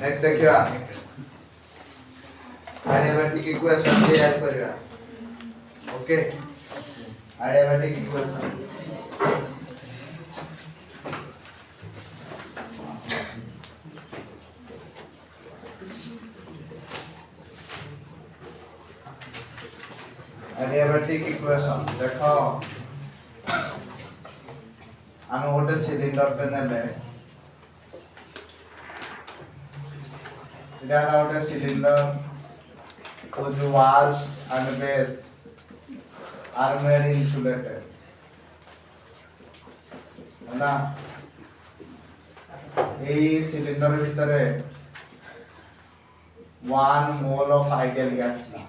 Next देखियो adiabatic equation से याद करिया okay adiabatic equation adiabatic equation देखो आम गोटे सिलिंडर पे नेले इधर गोटे cylinder whose walls and base are made insulated ना এই সিলিন্ডার ভিতরে 1 মোল অফ আইডিয়াল গ্যাস ଥିଲା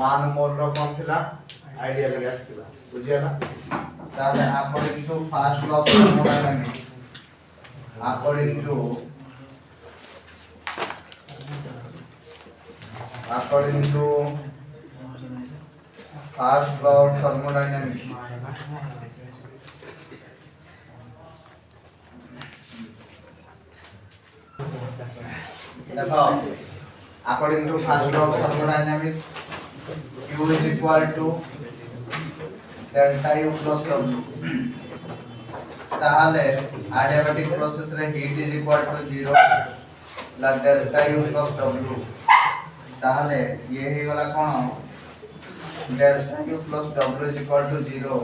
1 মোল ର কোন ଥିଲା আইডিয়াল গ্যাস ଥିଲା বুঝিয়ালা তাহলে according to first law of thermodynamics according to first law of thermodynamics देखो according to first law of thermodynamics Q is equal to delta U plus W ताहले adiabatic process रे heat is equal to 0 La delta U plus W ताहले ये ही वाला कौन delta U plus W is equal to 0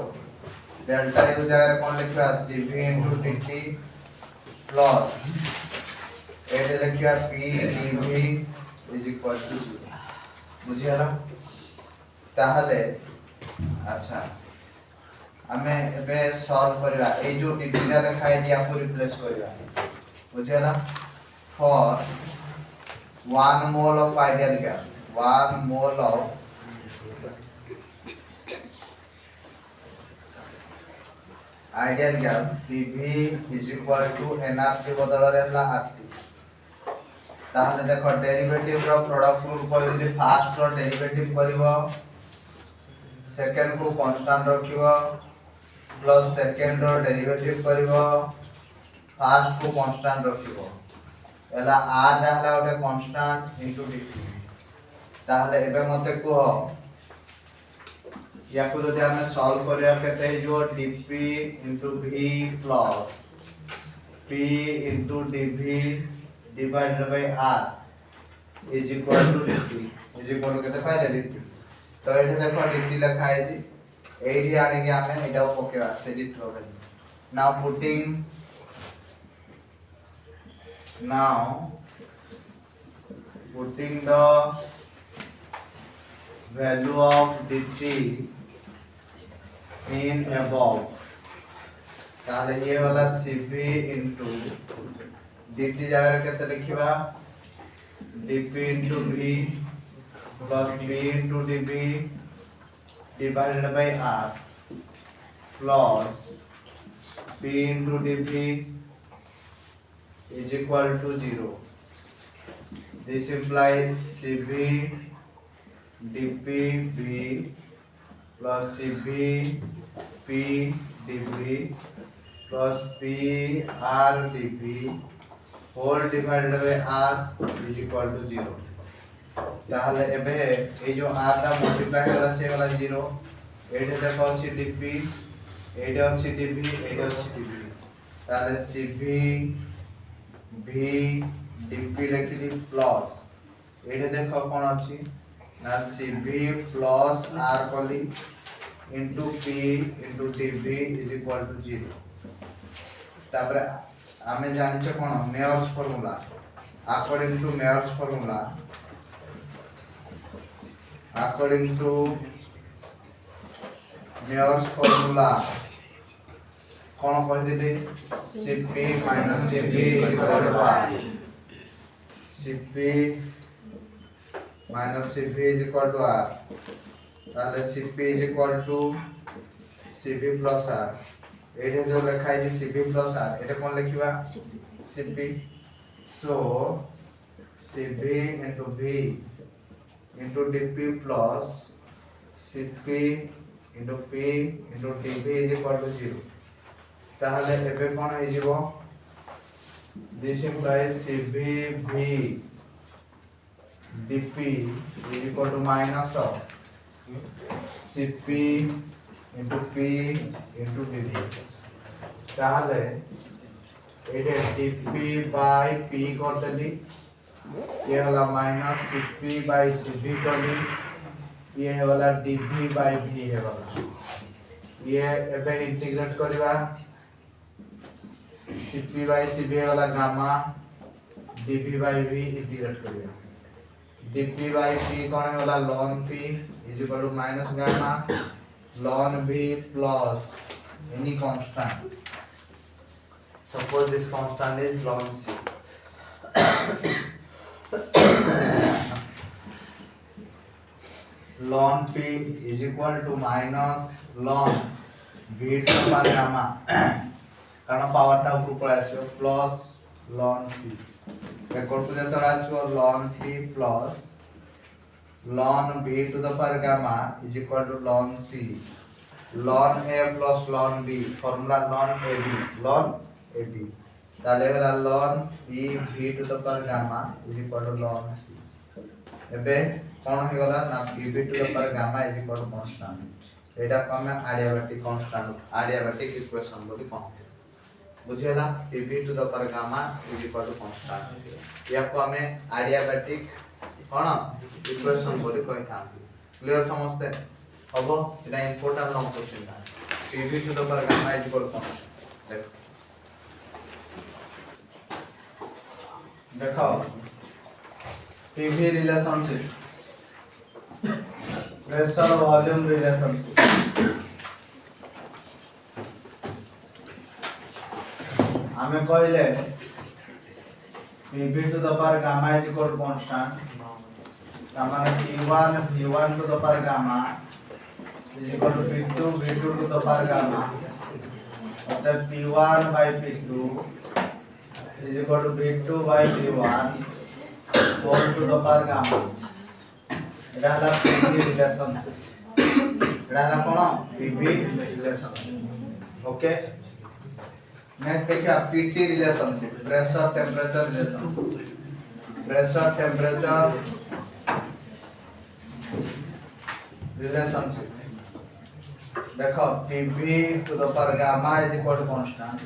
delta U जगह कौन लिखा CV into dt plus ये लिखा P dV is equal to 0 बुझियाला ताहले अच्छा हमें एबे सॉल्व करबा ए जो dt ला लिखाई दिया को रिप्लेस करबा बुझियाला for 1 mole of ideal gas 1 mole of ideal gas PV is equal to nRT बदल रे हला RT ताहले देखो डेरिवेटिव रो प्रोडक्ट रूल पर यदि फर्स्ट रो डेरिवेटिव करबो सेकंड को कांस्टेंट रखिबो प्लस सेकंड रो डेरिवेटिव करबो फर्स्ट को कांस्टेंट रखिबो एला r डाला ओटे कांस्टेंट इनटू dt ताहले एबे मते को या को जदि हमें सॉल्व करिया केते जो dp into v plus p into dv divided by r is equal to dt is equal to केते पाइले dt तो एठी देखो dt लिखा है जी एठी आने के हमें एटा ओकेबा से dt रो value now putting the value of dt in above ताले ये वाला cv into dt जगह केते लिखिबा dp into v plus v into dv divided by r plus p into dv is equal to 0 this implies cv dp v plus cv p dv plus p r dv whole divided by r is equal to 0 ताहले एबे ए जो r दा multiply होला से वाला 0 एठे देखो अछि dp एठे अछि dv एठे अछि dv ताहले cv v dp लिखली प्लस एठे देखो कोन अछि ना cv प्लस r कोली into p into dv is equal to 0 तापर हमें जानि छ कोन Mayer's formula according to Mayer's formula according to Mayer's formula कोन कह दिले cp minus cv equal to r cp minus cv is equal to r ताले cp is equal to cv plus r एठे जो लिखा है cv plus r एठे cone लिखिबा cp so cv into v into dp plus cp into p into dv is equal to 0 ताहले एबे कोन हे जिवो This implies CVV dP is equal to minus of CP into P into dV. ताहले ये dP by P करदेली, ये वाला minus CP by CV करली, ये वाला dV by V है वाला, ये एबे इंटीग्रेट करिबा CP by CV वाला gamma dV by V integrate करिबा dP by P कौन है वाला ln P is equal to minus gamma ln V plus any constant. Suppose this constant is ln C. ln P is equal to minus ln V to the power gamma कारण power टा ऊपर पळे आछो plus ln P record को जतो आछो ln P plus ln V to the power gamma is equal to ln C ln A plus ln B formula ln AB ताले वाला ln E V to the power gamma is equal to ln C एबे कोन हे गला ना V to the power gamma is equal to constant एटा को हम adiabatic equation बोली कहते बुझेला V to the power gamma is equal to constant या को हमें एडियाबैटिक कोन इक्वेशन बोली कहता क्लियर समझते हबो एटा इंपोर्टेंट लॉन्ग क्वेश्चन था V to the power gamma is equal to constant देखो PV relationship pressure volume relationship हमें कहले PV to the power gamma is equal to constant हमारे P1 V1 to the power gamma is equal to P2 V2 to the power gamma अतः P1 by P2 is equal to V2 by V1 whole to the power gamma এটা হলো PV relationship এটা হলো কোন PV relationship okay next देखिए PT relationship pressure temperature relationship pressure temperature relationship देखो PV to the power gamma is equal to constant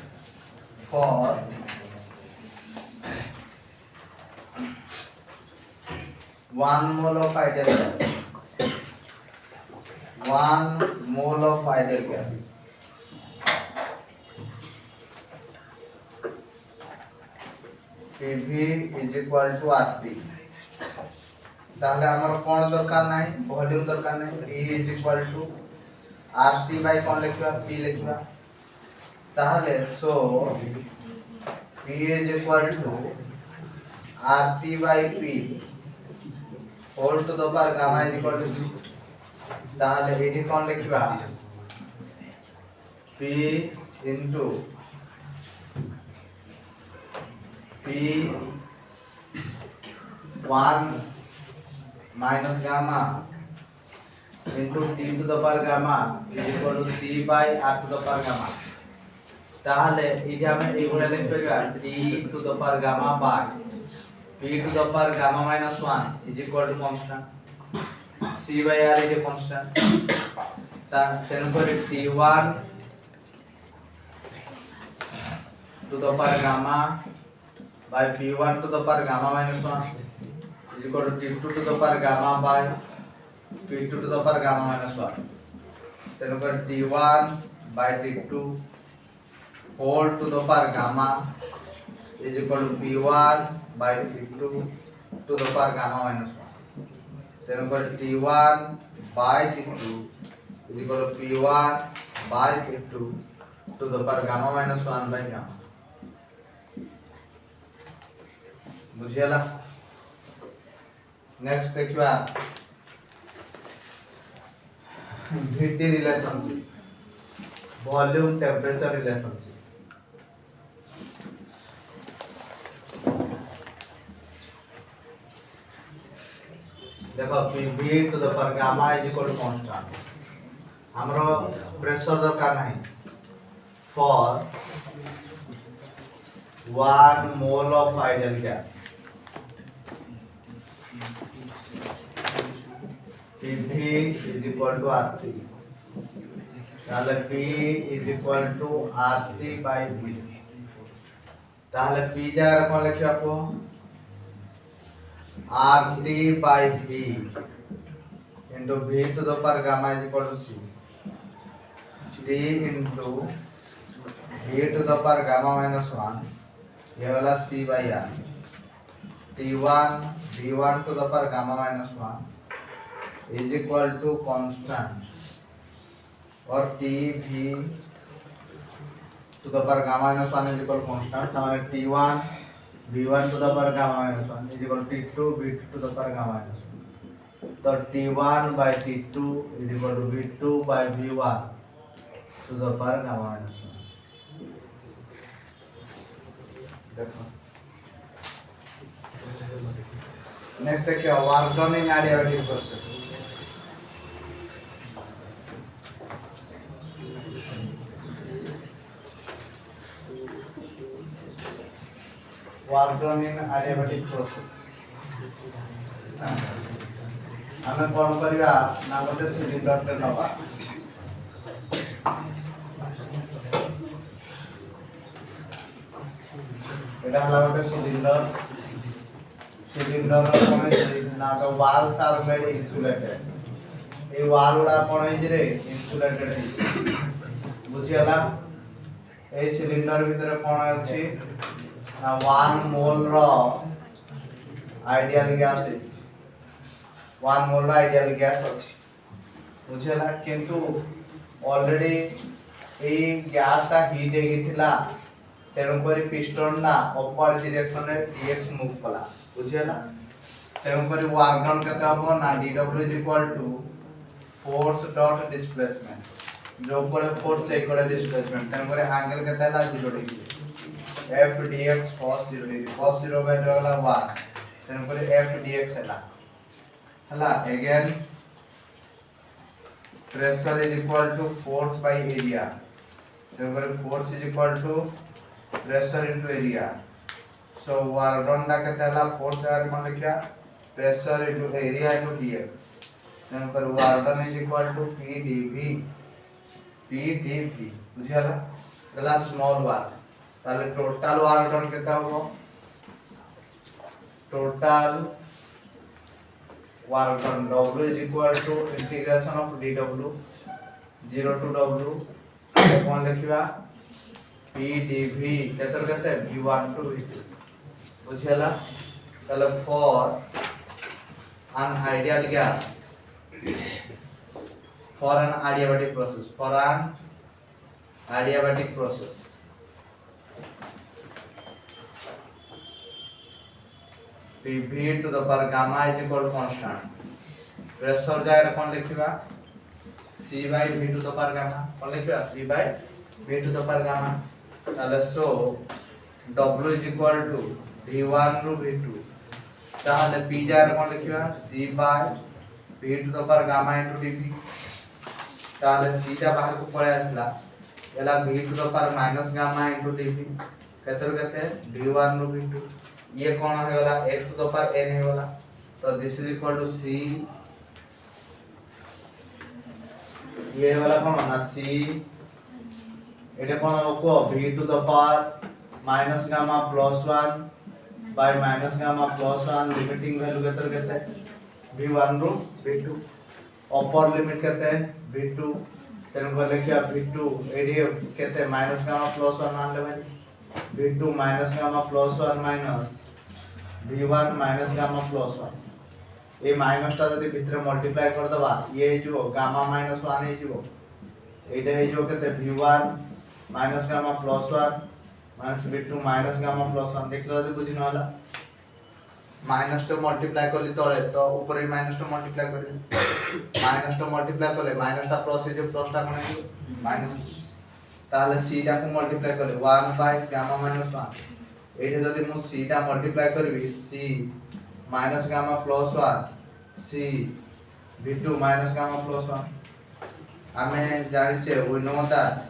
for 1 mole of ideal gas 1 mole of ideal gas PV is equal to RT তাহলে আমার কোন দরকার নাই volume দরকার নাই V is equal to RT by কোন লিখবা P লিখবা তাহলে so P is equal to RT by P whole to the power gamma is equal to 0 তাহলে এটি কোন লিখবা P into P1 minus gamma into T to the power gamma is equal to C by R to the power gamma তাহলে এটা আমি এইগুলা লিখব T to the power gamma by P to the power gamma minus 1 is equal to constant C by R is a constant then for T1 to the power gamma by P1 to the power gamma minus 1 is equal to T2 to the power gamma by P2 to the power gamma minus 1 then for T1 by T2 whole to the power gamma is equal to P1 by P2 to the power gamma minus 1 then for T1 by T2 is equal to P1 by P2 to the power gamma minus 1 by gamma बुझियला next देखिबा VT relationship volume temperature relationship देखो PV to the power gamma is equal to constant हमरो pressure दरकार नहीं for 1 mole of ideal gas. PV is equal to R3. তাহলে P is equal to R3 by V. তাহলে P জায়গায় কোন লিখি আপু R3 by V into V to the power gamma is equal to C. T into V to the power gamma minus 1 ये वाला C by R. T1 V1 to the power gamma minus 1 is equal to constant और TV to the power gamma minus 1 is equal to constant. हमारे T1 V1 to the power gamma minus 1 is equal to T2 V2 to the power gamma minus 1. तो T1 by T2 is equal to V2 by V1 to the power gamma minus 1. देखो next देखिए work done in adiabatic process work done in adiabatic process आमे कोन करिया ना गोटे cylinder टे नबा एटा हला गोटे सिलिंडर कोन ना the walls are made insulated a wall उडा कोन है रे इंसुलेटेड है बुझियला ए सिलिंडर भीतर कोन अछि ना 1 मोल रो आइडियल गैस है 1 मोल रो आइडियल गैस अछि बुझियला किंतु ऑलरेडी ए गैस ता हीट हे गिथिला तेणु करी पिस्टन ना अपवर्ड डायरेक्शन रे डीएक्स मूव कला बुझियला तेणु करी वर्क डन केते हबो ना dw is equal to force dot displacement जो पड़े फोर्स से कोड़े डिस्प्लेसमेंट तेणु करी एंगल केते हला 0 degree f dx cos 0 degree cos 0 by जो हला 1 तेणु करी f dx हला again pressure is equal to force by area तेणु करी force is equal to pressure into area so work done दा कहते हैं force है मान लिखा pressure into area into dx then पर work done is equal to p dv बुझियाला गला small work ताले total work done कितना होगा total work done w is equal to integration of dw 0 to w कौन लिखिबा P dv केतर कहते हैं v1 to v2 बुझियला ताले for an ideal gas for an adiabatic process Pv to the power gamma is equal to constant pressure जाए कौन लिखिबा c by v to the power gamma कौन लिखिबा c by v to the power gamma ताले so w is equal to v1 to v2 ताले p जाए कौन लिखिबा c by v to the power gamma into dv ताले c टा बाहर को पड़े आसला एला v to the power minus gamma into dv केतर कहते v1 to v2 ये कौन हो गला x to the power n हो गला तो this is equal to c ये वाला कौन ना c एटा कोन को v to the power minus gamma plus 1 by minus gamma plus 1 limiting value केतर कहते हैं v1 रो v2 अपर लिमिट कहते हैं v2 तेन को लिखिया v2 एडी कहते हैं minus gamma plus 1 मान ले भाई v2 minus gamma plus 1 minus v1 minus gamma plus 1 ए माइनस टा जदी भितर मल्टीप्लाई कर दबा ये जो गामा minus 1 हे जो एटा हे जो कहते v1 minus gamma plus 1 minus v2 minus gamma plus 1 देखलो जदी बुझी न होला माइनस तो मल्टीप्लाई करली तळे तो ऊपर ही माइनस तो मल्टीप्लाई करली माइनस तो मल्टीप्लाई करले माइनस टा प्लस हे जो प्लस टा कोन हे माइनस ताले c टा को मल्टीप्लाई करले 1 by gamma minus 1 एटा जदी मु c टा मल्टीप्लाई करबी c minus gamma plus 1 c v2 minus gamma plus 1 हमें जानि छे we know that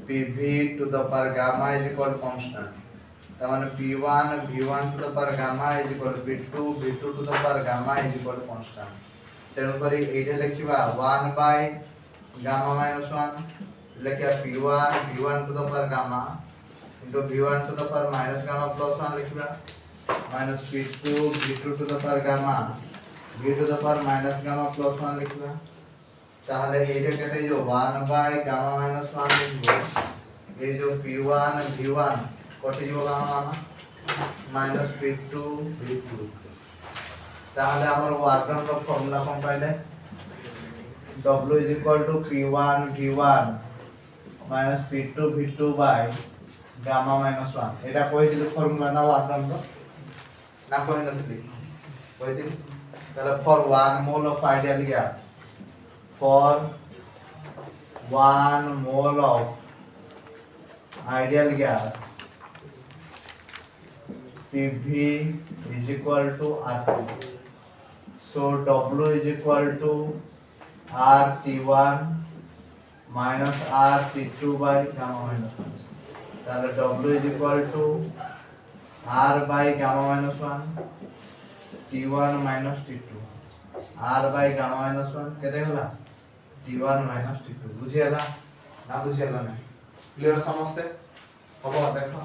PV to the power gamma is equal to constant. तार माने P1 V1 to the power gamma is equal to P2 V2 to the power gamma is equal to constant. तेणु करी एटा लिखिबा 1 by gamma minus 1 लिखिया P1 V1 to the power gamma into V1 to the power minus gamma plus 1 लिखिबा minus P2 V2 to the power gamma V to the power minus gamma plus 1 लिखिबा তাহলে এইটা কেটে जो 1 by gamma minus 1 লিখবো এই जो P1 V1 কত দিব gamma minus P2 V2 তাহলে আমার ওয়ার্ক ডান এর ফর্মুলা কোন পাইলে W is equal to P1 V1 minus P2 V2 by gamma minus 1 এটা কই দিলে ফর্মুলা না ওয়ার্ক ডান না কই না দিলি কই দিলি তাহলে for 1 mole of ideal gas for 1 mole of ideal gas PV is equal to RT. So W is equal to RT1 minus RT2 by gamma minus 1. তাহলে W is equal to R by gamma minus 1 T1 minus T2 R by gamma minus 1 কেতে হলা T1 minus T2 বুঝিয়ালা না বুঝিয়ালা না clear সমস্তে হবো দেখো